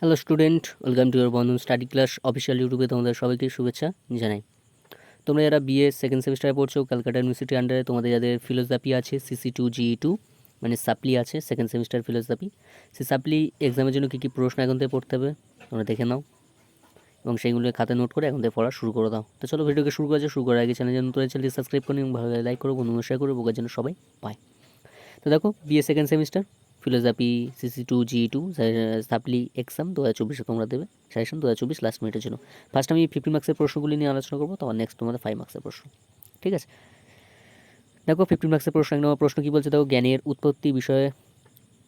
Hello student, welcome to your Bandhan study class official ইউটিউবে তোমাদের সবাইকে শুভেচ্ছা জানাই। তোমরা যারা বিএ সেকেন্ড সেমিস্টারে পড়ছো ক্যালকাটা ইউনিভার্সিটির আন্ডারে, তোমাদের যাদের ফিলোসফি আছে CC2 GE2 মানে সাপ্লি আছে সেকেন্ড সেমিস্টার ফিলোসফি, সেই সাপ্লি এক্সামের জন্য কী কী প্রশ্ন এখন থেকে পড়তে হবে তোমরা দেখে নাও এবং সেইগুলো খাতায় নোট করে এখন থেকে পড়া শুরু করে দাও। তো চলো ভিডিওকে শুরু করা যায়। শুরু করার আগে চ্যানেল নতুন চ্যানেলটি সাবস্ক্রাইব করে এবং ভালো লাইক করো, বন্ধুদের শেয়ার করো, বোকার জন্য সবাই পায়। তো দেখো, BA second semester philosophy CC2 GE2 supply exam 2024 তোমরা দেবে, সাজেশন 2024 লাস্ট মিনিটের জন্য। ফার্স্ট আমি 50 মার্কসের প্রশ্নগুলি নিয়ে আলোচনা করবো, তারপর নেক্সট তোমাদের 5 মার্কসের প্রশ্ন। ঠিক আছে, দেখো 50 মার্কসের প্রশ্ন। এক নম্বর প্রশ্ন কী বলছে দেখো, জ্ঞানের উৎপত্তি বিষয়ে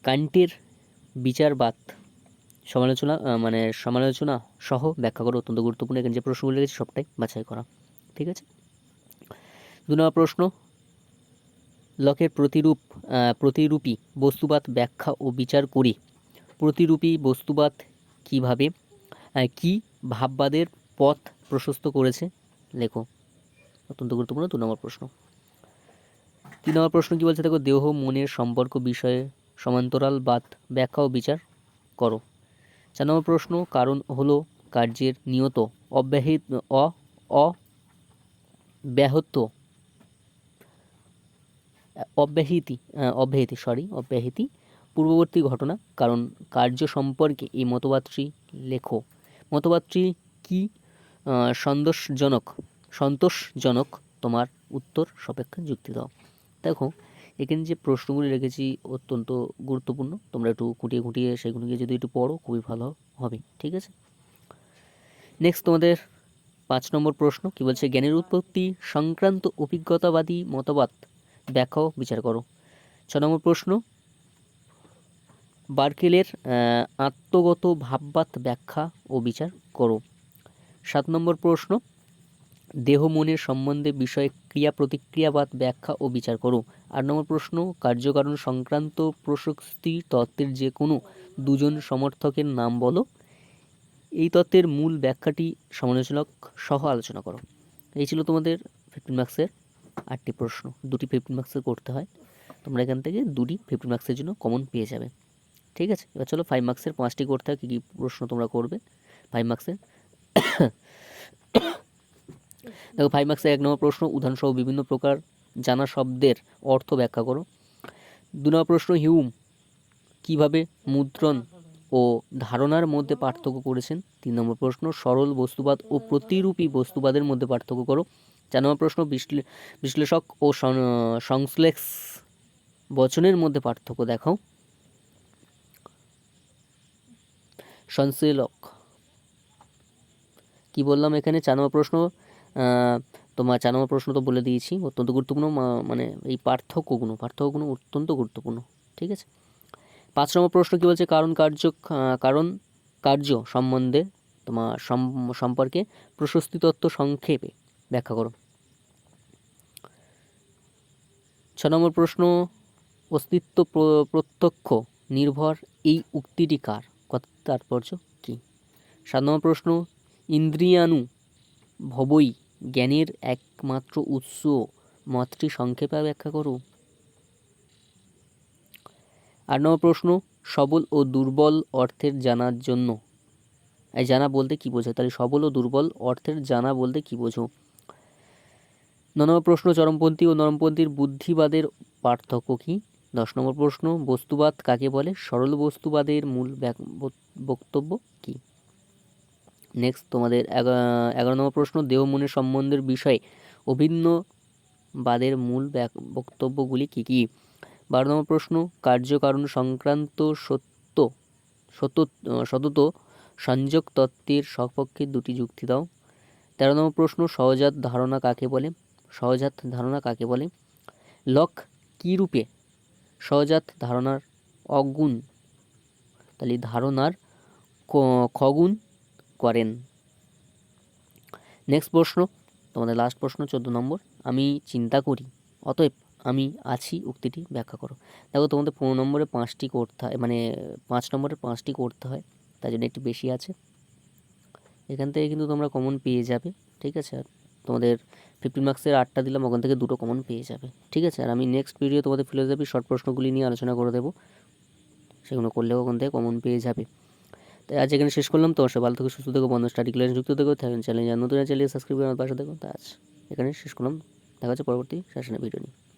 কান্টের বিচারবাদ সমালোচনা সহ ব্যাখ্যা করো। অত্যন্ত গুরুত্বপূর্ণ, এখানে যে প্রশ্নগুলি রেখেছি সবটাই বাছাই করা। ঠিক আছে, 2 নম্বর প্রশ্ন, লকের প্রতিরূপী বস্তুবাদ ব্যাখ্যা ও বিচার করি। প্রতিরূপী বস্তুবাদ কীভাবে কি ভাববাদের পথ প্রশস্ত করেছে লেখো। অত্যন্ত গুরুত্বপূর্ণ 2 নম্বর প্রশ্ন। 3 নম্বর প্রশ্ন কী বলছে দেখো, দেহ মনের সম্পর্ক বিষয়ে সমান্তরালবাদ ব্যাখ্যা ও বিচার করো। 4 নম্বর প্রশ্ন, কারণ হলো কার্যের নিয়ত অব্যাহত অব্যাহতি পূর্ববর্তী ঘটনা, কারণ কার্য সম্পর্কে এই মতবাদটি লেখো। মতবাদটি কি সন্তোষজনক তোমার উত্তর সাপেক্ষে যুক্তি দাও। দেখো, এখানে যে প্রশ্নগুলি রেখেছি অত্যন্ত গুরুত্বপূর্ণ, তোমরা একটু খুঁটিয়ে খুঁটিয়ে সেগুলিকে যদি একটু পড়ো খুবই ভালো হবে। ঠিক আছে, নেক্সট তোমাদের 5 নম্বর প্রশ্ন কী বলছে, জ্ঞানের উৎপত্তি সংক্রান্ত অভিজ্ঞতাবাদী মতবাদ ব্যাখ্যা ও বিচার করো। 6 নম্বর প্রশ্ন, বার্কেলের আত্মগত ভাববাদ ব্যাখ্যা ও বিচার করো। 7 নম্বর প্রশ্ন, দেহ মনের সম্বন্ধে বিষয়ে ক্রিয়া প্রতিক্রিয়াবাদ ব্যাখ্যা ও বিচার করো। 8 নম্বর প্রশ্ন, কার্যকারণ সংক্রান্ত প্রশস্তি তত্ত্বের যে কোনো দুজন সমর্থকের নাম বলো। এই তত্ত্বের মূল ব্যাখ্যাটি সমালোচনা সহ আলোচনা করো। এই ছিল তোমাদের 15 মার্কসের 8টি প্রশ্ন। 2টি 15 মার্কসের করতে হয়, তোমরা এখান থেকে 2টি 15 মার্কসের জন্য কমন পেয়ে যাবে। ঠিক আছে, এবার চলো 5 মার্কসের 5টি করতে হয়। কী কী প্রশ্ন তোমরা করবে 5 মার্কসের? দেখো, 5 মার্কসের 1 নম্বর প্রশ্ন, উদাহরণসহ বিভিন্ন প্রকার জানা শব্দের অর্থ ব্যাখ্যা করো। 2 নম্বর প্রশ্ন, হিউম কীভাবে মুদ্রণ ও ধারণার মধ্যে পার্থক্য করেছেন। 3 নম্বর প্রশ্ন, সরল বস্তুবাদ ও প্রতিরূপী বস্তুবাদের মধ্যে পার্থক্য করো। 4 নম্বর প্রশ্ন, বিশ্লেষক ও সংশ্লেষ বচনের মধ্যে পার্থক্য দেখাও। সংশ্লেষক কি বললাম এখানে? 4 নম্বর প্রশ্ন, তোমার 4 নম্বর প্রশ্ন তো বলে দিয়েছি, অত্যন্ত গুরুত্বপূর্ণ, মানে এই পার্থক্যগুলো অত্যন্ত গুরুত্বপূর্ণ। ঠিক আছে, 5 নম্বর প্রশ্ন কী বলছে, কারণ কার্য সম্বন্ধে তোমার সম্পর্কে প্রশস্তি তত্ত্ব সংক্ষেপে ব্যাখ্যা করো। 6 নম্বর প্রশ্ন, অস্তিত্ব প্রত্যক্ষ নির্ভর এই উক্তিটি কার, কত তাৎপর্য কী। 7 নম্বর প্রশ্ন, ইন্দ্রিয়ানুভবই জ্ঞানের একমাত্র উৎস মতটি সংক্ষেপে ব্যাখ্যা করো। 8 নম্বর প্রশ্ন, সবল ও দুর্বল অর্থের জানার জন্য জানা বলতে কী বোঝো। তাহলে সবল ও দুর্বল অর্থের জানা বলতে কী বোঝো। 9 নম্বর প্রশ্ন, চরমপন্থী ও নরমপন্থীর বুদ্ধিবাদের পার্থক্য কী। 10 নম্বর প্রশ্ন, বস্তুবাদ কাকে বলে, সরল বস্তুবাদের মূল বক্তব্য কী। নেক্সট তোমাদের 11 নম্বর প্রশ্ন, দেহ মনের সম্বন্ধের বিষয়ে অভিন্নবাদের মূল বক্তব্যগুলি কী কী। 12 নম্বর প্রশ্ন, কার্যকারণ সংক্রান্ত সতত সংযোগ তত্ত্বের সপক্ষে 2টি যুক্তি দাও। 13 নম্বর প্রশ্ন, সহজাত ধারণা কাকে বলে। লক কী রূপে সহজাত ধারণার অগুণ, তাহলে ধারণার খগুণ করেন। নেক্সট প্রশ্ন, তোমাদের লাস্ট প্রশ্ন 14 নম্বর, আমি চিন্তা করি অতএব আমি আছি উক্তিটি ব্যাখ্যা করো। দেখো, তোমাদের 15 নম্বরে 5টি করতে হয়, মানে 5 নম্বরে 5টি করতে হয়, তাই জন্য একটু বেশি আছে। এখান থেকে কিন্তু তোমরা কমন পেয়ে যাবে। ঠিক আছে, আর তোমাদের 15 মার্কসের 8টা দিলাম, ওখান থেকে 2টো কমন পেয়ে যাবে। ঠিক আছে, আর আমি নেক্সট ভিডিও তোমাদের ফিলোসফি শর্ট প্রশ্নগুলি নিয়ে আলোচনা করে দেবো, সেগুলো করলেও ওখান থেকে কমন পেয়ে যাবে। তাই আজ এখানে শেষ করলাম। তোমার সব ভালো থেকো, সুস্থ থেকো, বন্ধন স্টাডি ক্লাস যুক্ত থেকো, চ্যানেল নতুন চ্যানেল সাবস্ক্রাইব করে আমার পাশে থেকো। তা আজ এখানে শেষ করলাম, দেখা হচ্ছে পরবর্তী সেশনে ভিডিও নিয়ে।